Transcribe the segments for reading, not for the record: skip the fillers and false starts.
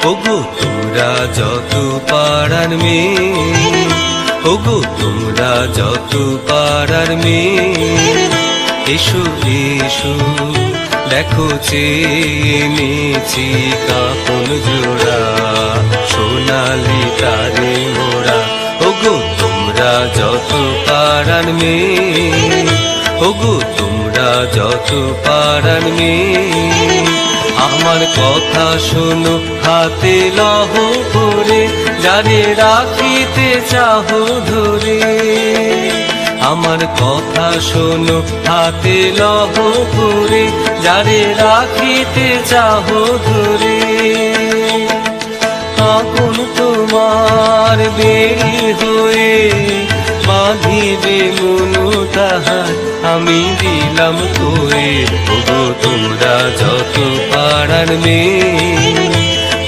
ওগো তোমরা যত পাড়ার মেয়ে, ওগো তোমরা যত পাড়ার মেয়ে, এসো এসো দেখো চেয়েছি কাপন জোড়া, সোনালি তারে মোরা। ওগো তোমরা যত পাড়ার মেয়ে, ওগো তোমরা যত পাড়ার মেয়ে, আমার কথা শোনো হাতে লহ করে, যারে রাখিতে চাহো ধরে। আমার কথা শোনো হাতে লহ করে, যারে রাখিতে চাহো ধরে। আগুন তোমার বেরি হয়ে বাঁধিবে মনু তাহার, আমি দিলাম তোরে। ওগো তোমরা যত পাড়ার মেয়ে,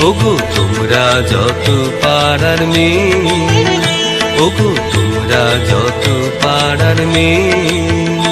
ওগো তোমরা যত পাড়ার মেয়ে, ওগো তোমরা যত পাড়ার মেয়ে।